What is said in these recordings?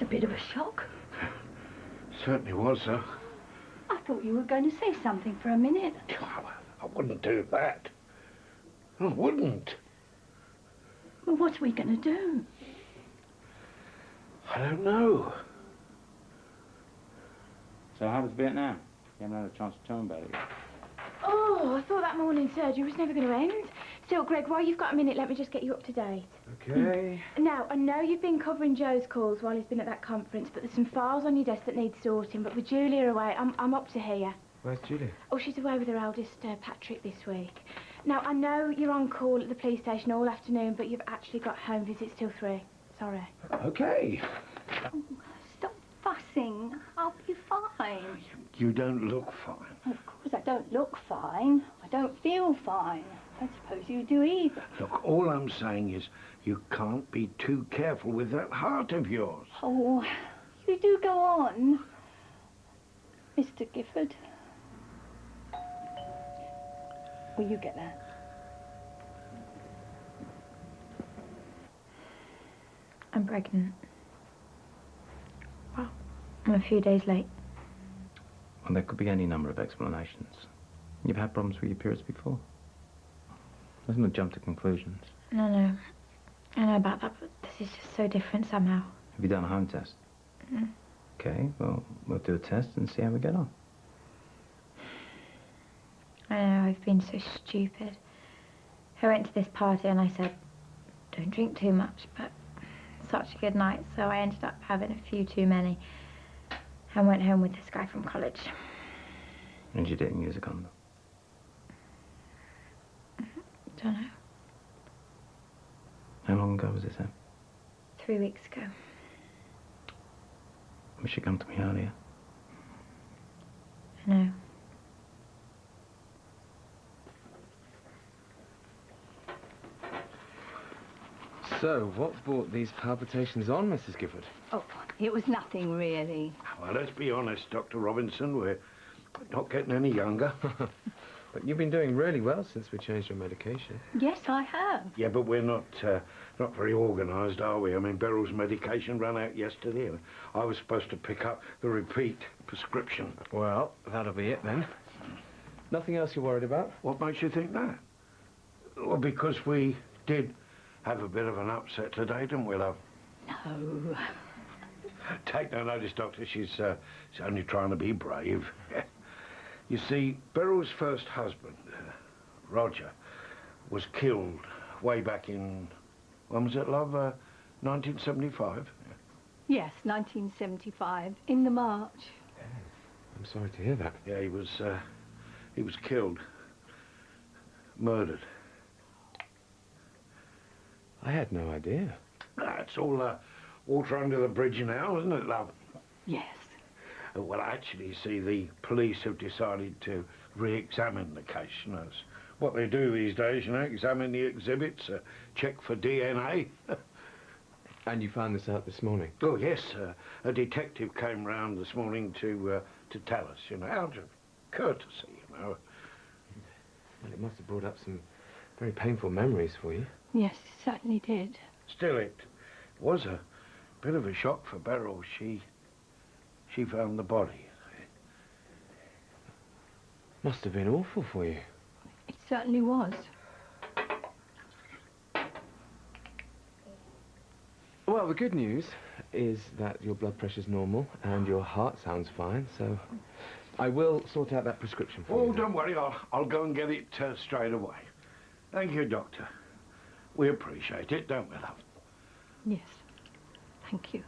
bit of a shock. Certainly was, sir. I thought you were going to say something for a minute. I wouldn't do that. I wouldn't. Well, what are we going to do? I don't know. So how was Vietnam? You haven't had a chance to tell me about it yet. Oh, I thought that morning surgery was never going to end. Still, Greg, while you've got a minute, let me just get you up to date. Okay. Now, I know you've been covering Joe's calls while he's been at that conference, but there's some files on your desk that need sorting. But with Julia away, I'm up to here. Where's Julia? Oh, she's away with her eldest, Patrick, this week. Now, I know you're on call at the police station all afternoon, but you've actually got home visits till 3. Sorry. Okay. Oh, stop fussing. I'll be fine. You don't look fine. Of course, I don't look fine. I don't feel fine. I suppose you do either. Look, all I'm saying is you can't be too careful with that heart of yours. Oh, you do go on, Mr. Gifford. Will you get that? I'm pregnant. Well, I'm a few days late. Well, there could be any number of explanations. You've had problems with your periods before. There's no jump to conclusions. No. I know about that, but this is just so different somehow. Have you done a home test? Mm. Okay, well, we'll do a test and see how we get on. I know, I've been so stupid. I went to this party and I said, don't drink too much, but such a good night, so I ended up having a few too many and went home with this guy from college. And you didn't use a condom? Don't know. How long ago was this, Em? 3 weeks ago. Wish you'd come to me earlier. I know. So, what brought these palpitations on, Mrs. Gifford? Oh, it was nothing really. Well, let's be honest, Dr. Robinson. We're not getting any younger. But you've been doing really well since we changed your medication. Yes, I have. Yeah, but we're not very organised, are we? I mean, Beryl's medication ran out yesterday, and I was supposed to pick up the repeat prescription. Well, that'll be it then. Nothing else you're worried about? What makes you think that? Well, because we did have a bit of an upset today, didn't we, love? No. Take no notice, Doctor. She's only trying to be brave. You see, Beryl's first husband, Roger, was killed way back in, when was it, love? 1975? Yes, 1975, in the March. I'm sorry to hear that. Yeah, he was killed. Murdered. I had no idea. It's all water under the bridge now, isn't it, love? Yes. Well, actually, see, the police have decided to re-examine the case, you know. It's what they do these days, you know, examine the exhibits, check for DNA. And you found this out this morning? Oh, yes, a detective came round this morning to tell us, you know, out of courtesy, you know. Well, it must have brought up some very painful memories for you. Yes, it certainly did. Still, it was a bit of a shock for Beryl. She found the body. Must have been awful for you. It certainly was. Well, the good news is that your blood pressure's normal and your heart sounds fine, so I will sort out that prescription for you. Oh, don't worry, I'll go and get it straight away. Thank you, Doctor. We appreciate it, don't we, love? Yes. Thank you.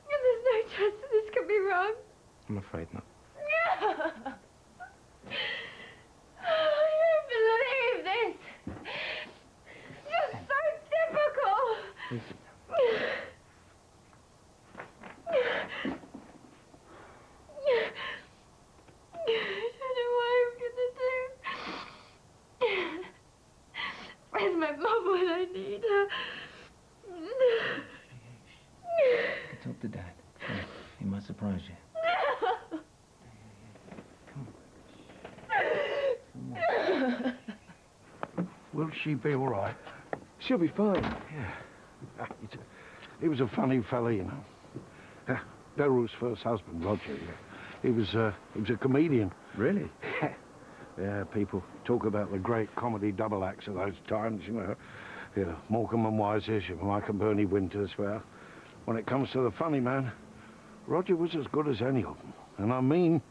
There's no chance that this could be wrong. I'm afraid not. I don't believe this. It's just so typical. I don't know what I'm gonna do. Where's my mum when I need her? Talk to Dad. He might surprise you. Will she be all right? She'll be fine. Yeah. He was a funny fella, you know. Beryl's first husband, Roger, yeah. He was a comedian. Really? Yeah, people talk about the great comedy double acts of those times, you know. Morecambe and Wise's, Mike and Bernie Winters. Well, when it comes to the funny man, Roger was as good as any of them. And I mean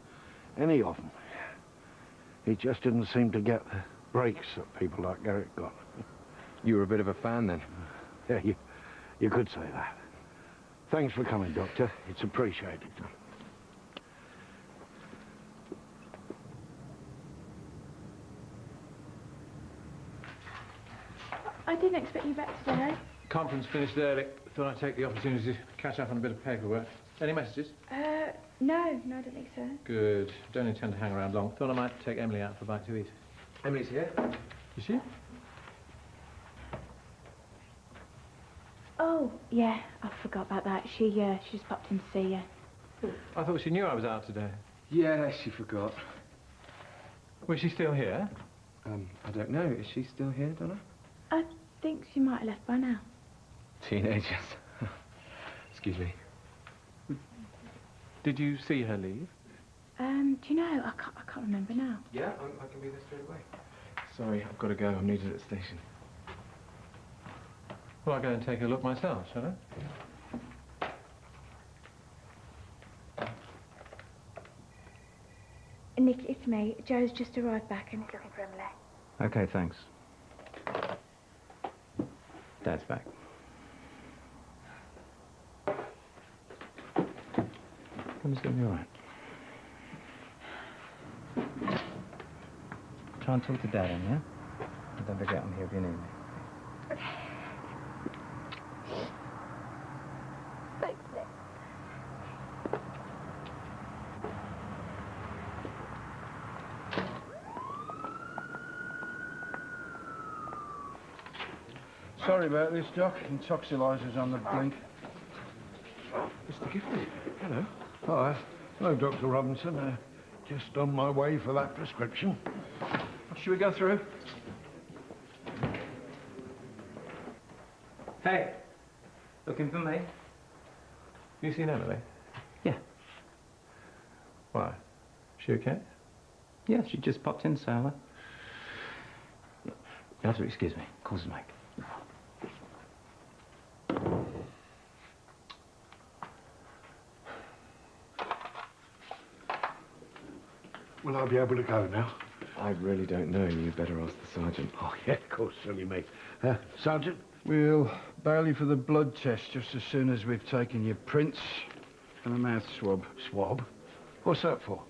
any of them. He just didn't seem to get the breaks that people like Garrett got. You were a bit of a fan then? Yeah, you could say that. Thanks for coming, Doctor. It's appreciated. I didn't expect you back today. Conference finished early. Thought I'd take the opportunity to catch up on a bit of paperwork. Any messages? No, I don't think so. Good. Don't intend to hang around long. Thought I might take Emily out for a bite to eat. Emily's here. Is she? Oh, yeah, I forgot about that. She just popped in to see you. I thought she knew I was out today. Yeah, she forgot. Was she still here? I don't know. Is she still here, Donna? I think she might have left by now. Teenagers. Excuse me. Did you see her leave? Do you know, I can't remember now. Yeah, I can be there straight away. Sorry, I've got to go. I'm needed at the station. Well, I'll go and take a look myself, shall I? Nick, it's me. Joe's just arrived back and he's looking for Emily. Okay, thanks. Dad's back. Emily's gonna be all right. Try and talk to Dad, yeah? And don't forget I'm here if you need me. Thanks, Nick. Sorry about this, Doc. Intoxilizer's on the blink. Mr. Gifford, hello. Hi. Hello, Dr. Robinson. Just on my way for that prescription. Should we go through? Hey! Looking for me? You seen Emily? Yeah. Why? She okay? Yeah, she just popped in, Sarah. You have to excuse me. Calls Mike. Will I be able to go now? I really don't know. You better ask the sergeant. Oh, yeah, of course, silly me. Sergeant? We'll bail you for the blood test just as soon as we've taken your prints and a mouth swab. Swab? What's that for?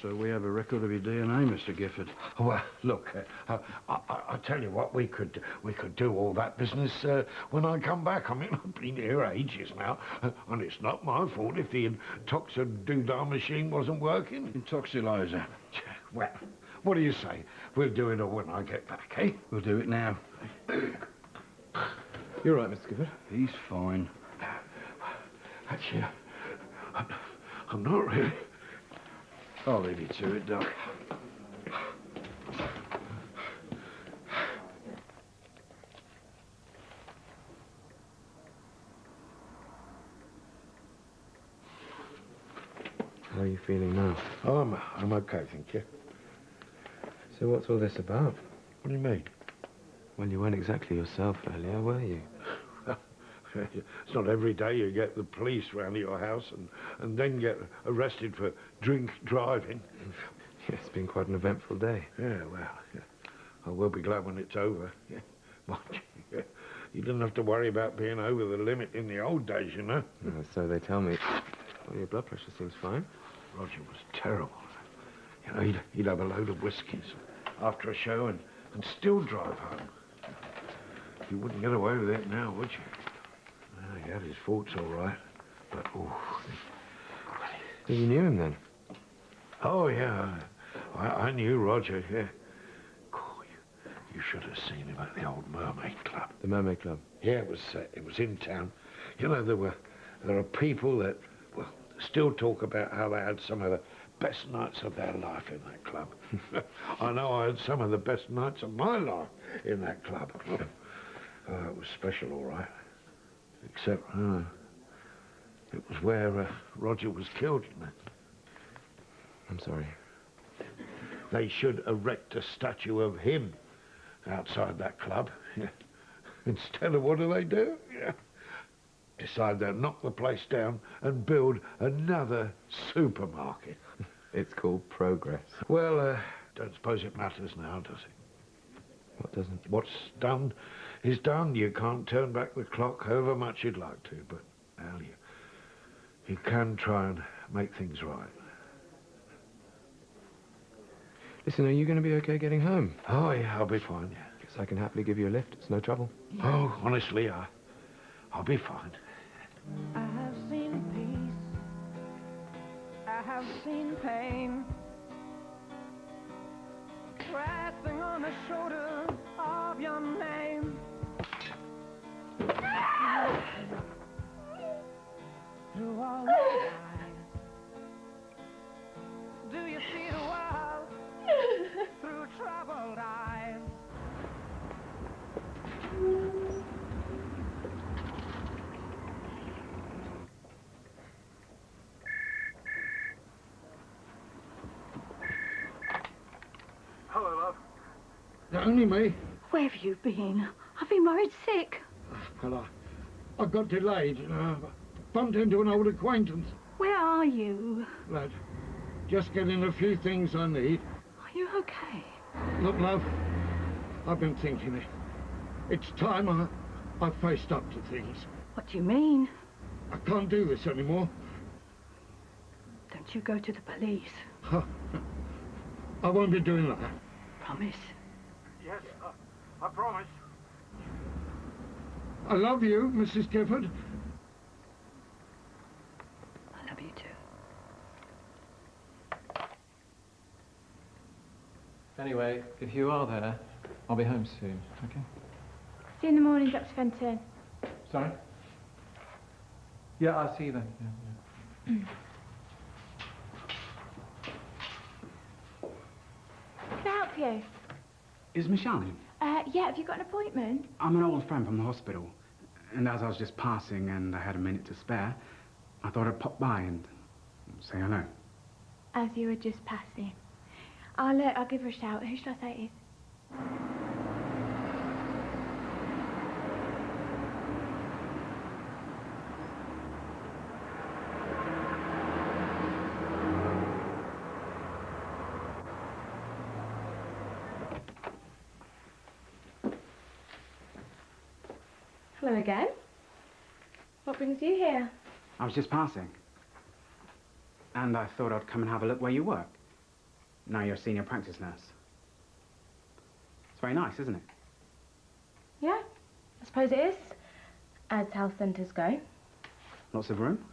So we have a record of your DNA, Mr. Gifford. Oh, well, look, I tell you what, we could do all that business when I come back. I mean, I've been here ages now, and it's not my fault if the intoxidoodah machine wasn't working. Intoxilizer. Well, what do you say? We'll do it all when I get back, eh? We'll do it now. You're right, Mr. Gifford. He's fine. Actually, I'm not really. I'll leave you to it, Doc. How are you feeling now? Oh, I'm okay, thank you. So what's all this about? What do you mean? Well, you weren't exactly yourself earlier, were you? It's not every day you get the police round your house and then get arrested for drink driving. Yeah, it's been quite an eventful day. Yeah, well, yeah. I will be glad when it's over. Yeah. Mind you, you didn't have to worry about being over the limit in the old days, you know. So they tell me. Well, your blood pressure seems fine. Roger was terrible. You know, he'd have a load of whiskies after a show and still drive home. You wouldn't get away with it now, would you? He had his faults, all right, but, oh... So you knew him then? Oh, yeah, I knew Roger, yeah. Oh, you should have seen him at the old Mermaid Club. The Mermaid Club? Yeah, it was in town. You know, there are people that, well, still talk about how they had some of the best nights of their life in that club. I know I had some of the best nights of my life in that club. It was special, all right. Except, it was where Roger was killed. I'm sorry. They should erect a statue of him outside that club. Yeah. Instead of, what do? Yeah. Decide they'll knock the place down and build another supermarket. It's called progress. Well, don't suppose it matters now, does it? What doesn't? What's done is done. You can't turn back the clock however much you'd like to, but, Al, you can try and make things right. Listen, are you going to be okay getting home? Oh, yeah, I'll be fine, yeah. Guess I can happily give you a lift. It's no trouble. Oh, honestly, I'll be fine. I have seen peace, I have seen pain, resting on the shoulder of your name. Through all the eyes, do you see the world through troubled eyes? Only me. Where have you been? I've been worried sick. Well, I got delayed. Bumped into an old acquaintance. Where are you? Lad, just getting a few things I need. Are you okay? Look, love, I've been thinking it. It's time I faced up to things. What do you mean? I can't do this anymore. Don't you go to the police. I won't be doing that. Promise. Yes, I promise. I love you, Mrs. Gifford. I love you too. Anyway, if you are there, I'll be home soon, okay? See you in the morning, Dr. Fenton. Sorry? Yeah, I'll see you then. Yeah. Can I help you? Is Michelle in? Yeah, have you got an appointment? I'm an old friend from the hospital, and as I was just passing and I had a minute to spare, I thought I'd pop by and say hello. As you were just passing. I'll give her a shout. Who should I say it is? Hello again. What brings you here? I was just passing, and I thought I'd come and have a look where you work. Now you're a senior practice nurse. It's very nice, isn't it? Yeah, I suppose it is, as health centres go. Lots of room.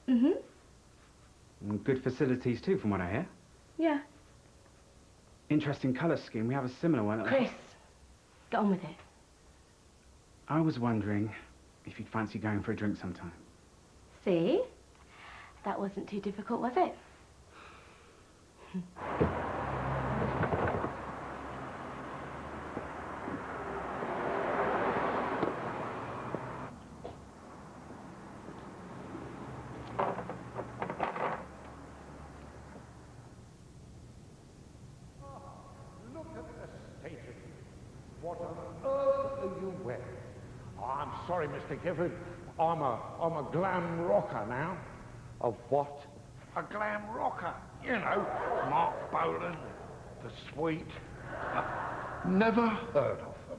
Mm-hmm. And good facilities too, from what I hear. Yeah. Interesting colour scheme. We have a similar one at Chris, get on with it. I was wondering if you'd fancy going for a drink sometime. See? That wasn't too difficult, was it? Look at the state of you. What on earth are you wearing? Oh, I'm sorry, Mr. Gifford. I'm a glam rocker now. Of what? A glam rocker. You know, Mark Bolan, the Sweet. Never heard of them.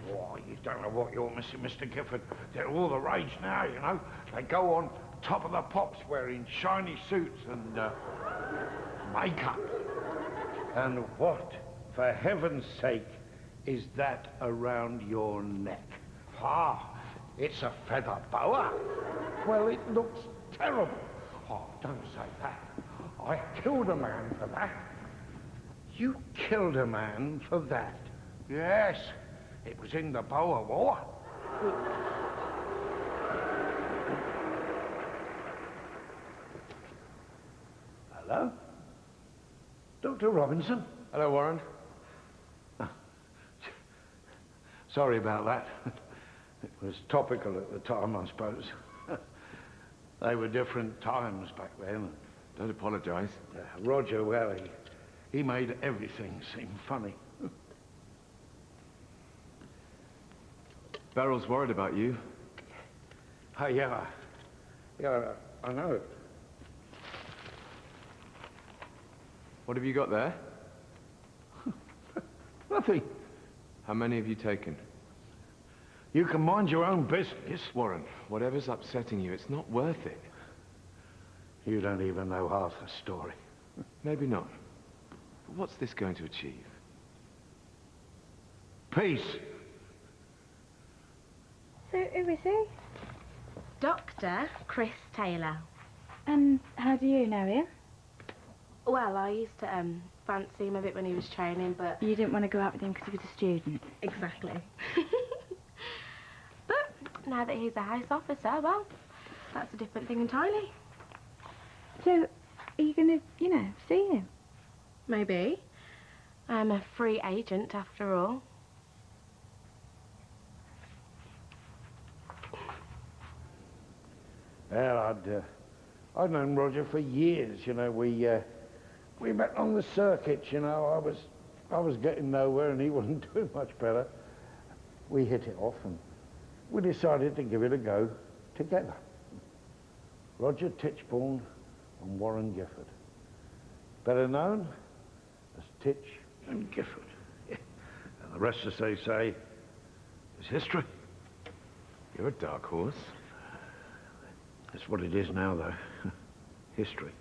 Why, you don't know what you're missing, Mr. Gifford. They're all the rage now, you know. They go on top of the pops wearing shiny suits and makeup. And what, for heaven's sake, is that around your neck? Ah, it's a feather boa. Well, it looks terrible. Oh, don't say that. I killed a man for that. You killed a man for that? Yes, it was in the Boer War. Hello? Dr. Robinson? Hello, Warren. Sorry about that. It was topical at the time, I suppose. They were different times back then. Don't apologise. Roger, well, he made everything seem funny. Beryl's worried about you. Hey, yeah, I know. What have you got there? Nothing. How many have you taken? You can mind your own business. Warren, whatever's upsetting you, it's not worth it. You don't even know half the story. Maybe not. But what's this going to achieve? Peace. So, who is he? Dr. Chris Taylor. And how do you know him? Well, I used to fancy him a bit when he was training, but... You didn't want to go out with him because he was a student? Exactly. But now that he's a house officer, well, that's a different thing entirely. So, are you going to, see him? Maybe. I'm a free agent, after all. Well, I'd known Roger for years, we met on the circuit, I was getting nowhere and he wasn't doing much better. We hit it off and we decided to give it a go together. Roger Tichborne and Warren Gifford. Better known as Titch and Gifford. Yeah. And the rest, as they say, is history. You're a dark horse. That's what it is now, though. History.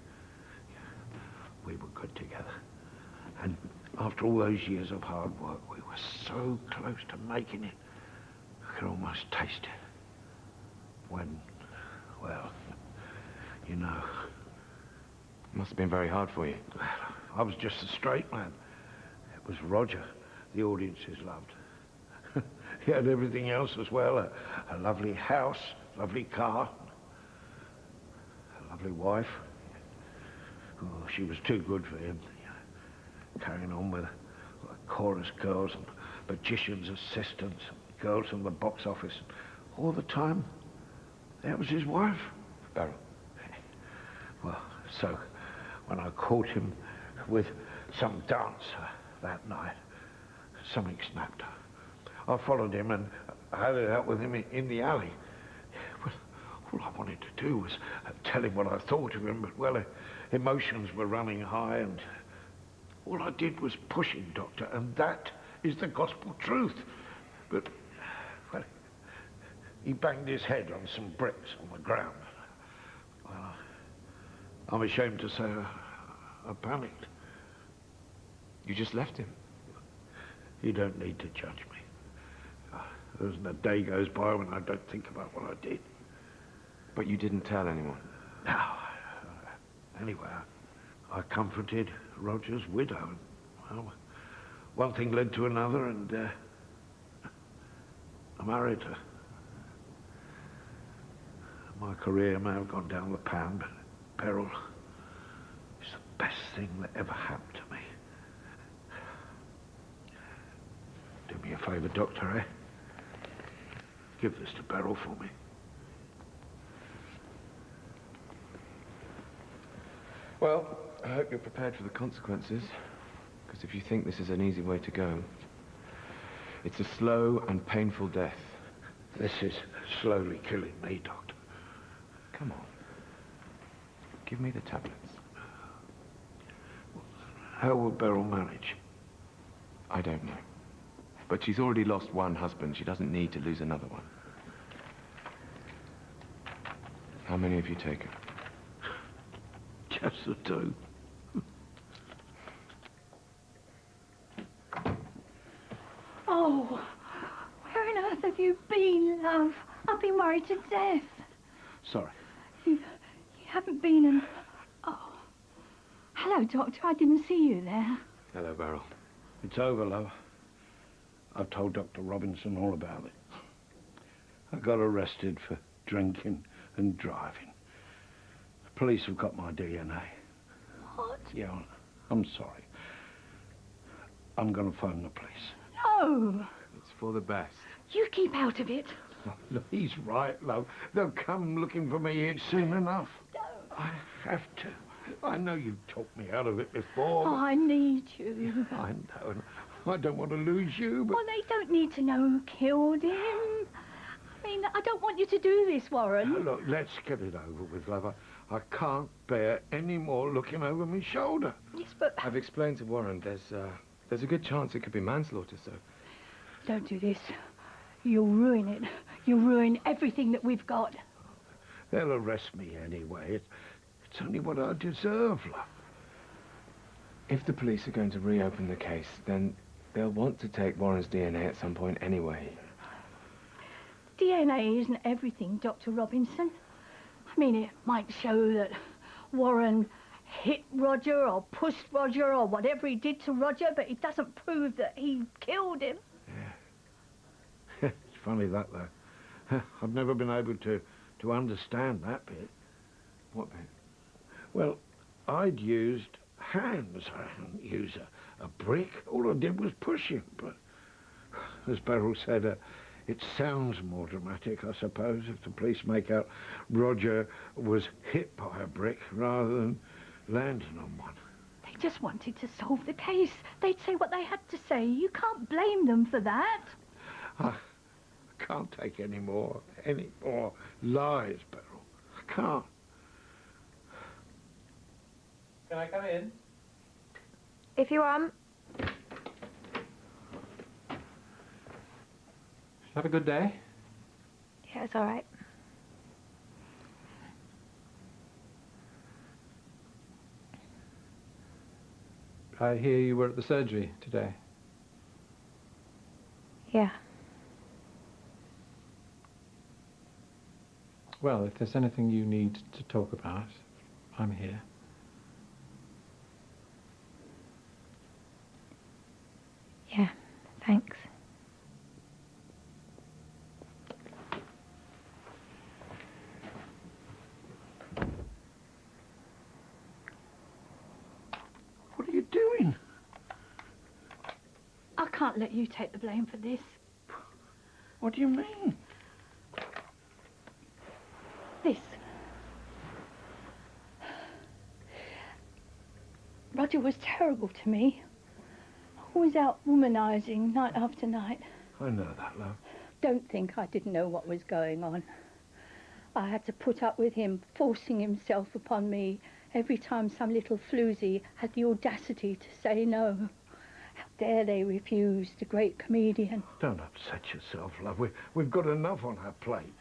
We were good together. And after all those years of hard work, we were so close to making it. I could almost taste it. When, well, Must have been very hard for you. I was just a straight man. It was Roger the audiences loved. He had everything else as well. A lovely house, lovely car, a lovely wife. Oh, she was too good for him. Carrying on with chorus girls and magicians' assistants, and girls from the box office. All the time, that was his wife. Beryl. Well, so when I caught him with some dancer that night, something snapped. I followed him and I had it out with him in the alley. Well, all I wanted to do was tell him what I thought of him, but, well, emotions were running high and all I did was push him, Doctor, and that is the gospel truth. But, well, he banged his head on some bricks on the ground. Well, I'm ashamed to say I panicked. You just left him? You don't need to judge me. There isn't a day goes by when I don't think about what I did. But you didn't tell anyone? No. Anyway, I comforted Roger's widow. Well, one thing led to another, and I married her. My career may have gone down the pan, but Beryl is the best thing that ever happened to me. Do me a favour, Doctor, eh? Give this to Beryl for me. Well, I hope you're prepared for the consequences. Because if you think this is an easy way to go, it's a slow and painful death. This is slowly killing me, Doctor. Come on. Give me the tablets. How will Beryl manage? I don't know. But she's already lost one husband. She doesn't need to lose another one. How many have you taken? Just the two. Oh, where on earth have you been, love? I've been worried to death. Sorry. You haven't been and... Oh. Hello, Doctor. I didn't see you there. Hello, Beryl. It's over, love. I've told Dr. Robinson all about it. I got arrested for drinking and driving. The police have got my DNA. What? Yeah, I'm sorry. I'm going to phone the police. No! It's for the best. You keep out of it. Oh, look, he's right, love. They'll come looking for me here soon enough. I have to. I know you've talked me out of it before. Oh, I need you. I know. And I don't want to lose you, but... Well, they don't need to know who killed him. I mean, I don't want you to do this, Warren. Look, let's get it over with, love. I can't bear any more looking over my shoulder. Yes, but... I've explained to Warren there's a good chance it could be manslaughter, so... Don't do this. You'll ruin it. You'll ruin everything that we've got. They'll arrest me anyway. It's only what I deserve, love. If the police are going to reopen the case, then they'll want to take Warren's DNA at some point anyway. DNA isn't everything, Dr. Robinson. I mean, it might show that Warren hit Roger or pushed Roger or whatever he did to Roger, but it doesn't prove that he killed him. Yeah. It's funny that, though. I've never been able to understand that bit. What bit? Well, I'd used hands. I hadn't used a brick. All I did was push him. But as Beryl said, it sounds more dramatic, I suppose, if the police make out Roger was hit by a brick rather than landing on one. They just wanted to solve the case. They'd say what they had to say. You can't blame them for that. I can't take any more lies, Beryl. I can't. Can I come in? If you want. Have a good day. Yeah, it's all right. I hear you were at the surgery today. Yeah. Well, if there's anything you need to talk about, I'm here. Yeah, thanks. What are you doing? I can't let you take the blame for this. What do you mean? This. Roger was terrible to me. Always out womanising night after night. I know that, love. Don't think I didn't know what was going on. I had to put up with him forcing himself upon me every time some little floozy had the audacity to say no. How dare they refuse the great comedian? Don't upset yourself, love. We've got enough on our plate.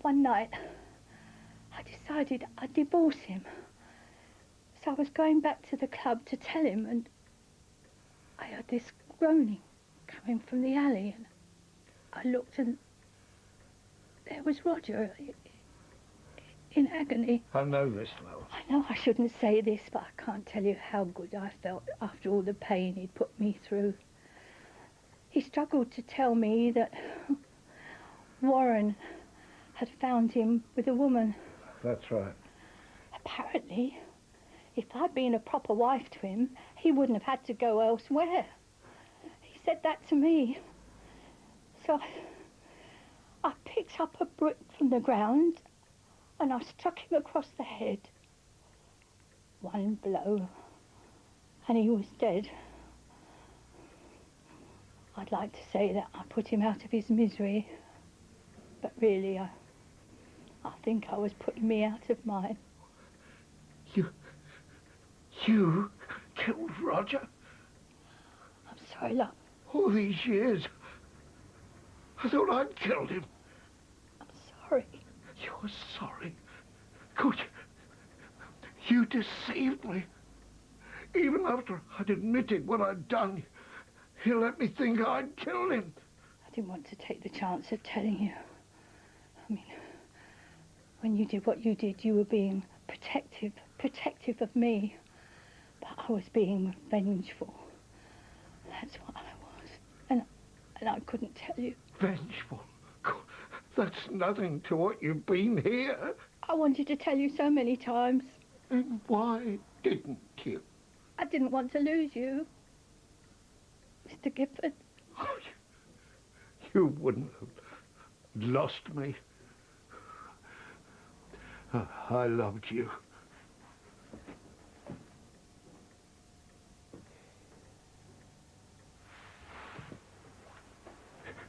One night, I decided I'd divorce him. So I was going back to the club to tell him, and I heard this groaning coming from the alley, and I looked, and there was Roger in agony. I know this, love. I know I shouldn't say this, but I can't tell you how good I felt after all the pain he'd put me through. He struggled to tell me that Warren had found him with a woman. That's right. Apparently, if I'd been a proper wife to him, he wouldn't have had to go elsewhere. He said that to me. So I picked up a brick from the ground and I struck him across the head. One blow, and he was dead. I'd like to say that I put him out of his misery, but really I think I was putting me out of mine. You killed Roger? I'm sorry, love. All these years, I thought I'd killed him. I'm sorry. You're sorry? Good. You deceived me. Even after I'd admitted what I'd done, you let me think I'd killed him. I didn't want to take the chance of telling you. I mean, when you did what you did, you were being protective of me. But I was being vengeful. That's what I was. And I couldn't tell you. Vengeful? God, that's nothing to what you've been here. I wanted to tell you so many times. And why didn't you? I didn't want to lose you. Mr. Gifford. Oh, you wouldn't have lost me. I loved you.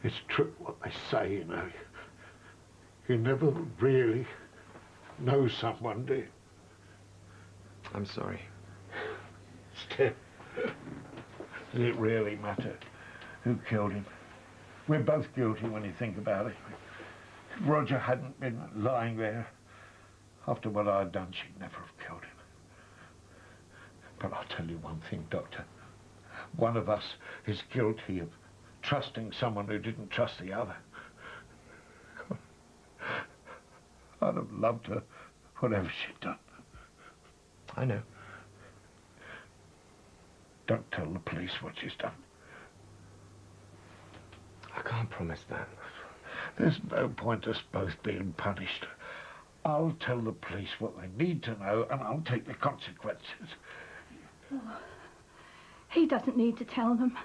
It's true what they say, you know. You never really know someone, do you? I'm sorry. Still, does it really matter who killed him? We're both guilty when you think about it. If Roger hadn't been lying there after what I'd done, she'd never have killed him. But I'll tell you one thing, Doctor. One of us is guilty of trusting someone who didn't trust the other. I'd have loved her, whatever she'd done. I know. Don't tell the police what she's done. I can't promise that. There's no point us both being punished. I'll tell the police what they need to know, and I'll take the consequences. Oh, he doesn't need to tell them.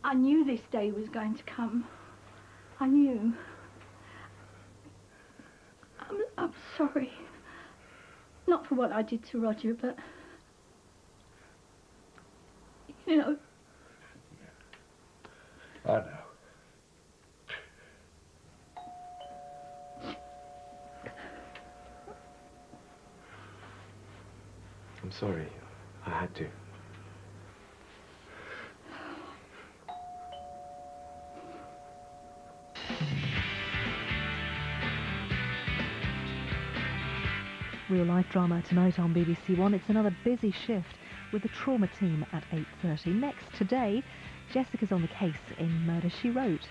I knew this day was going to come. I knew. I'm sorry. Not for what I did to Roger, but... You know... I know. I'm sorry. I had to. Real-life drama tonight on BBC1. It's another busy shift with the trauma team at 8:30. Next today, Jessica's on the case in Murder, She Wrote.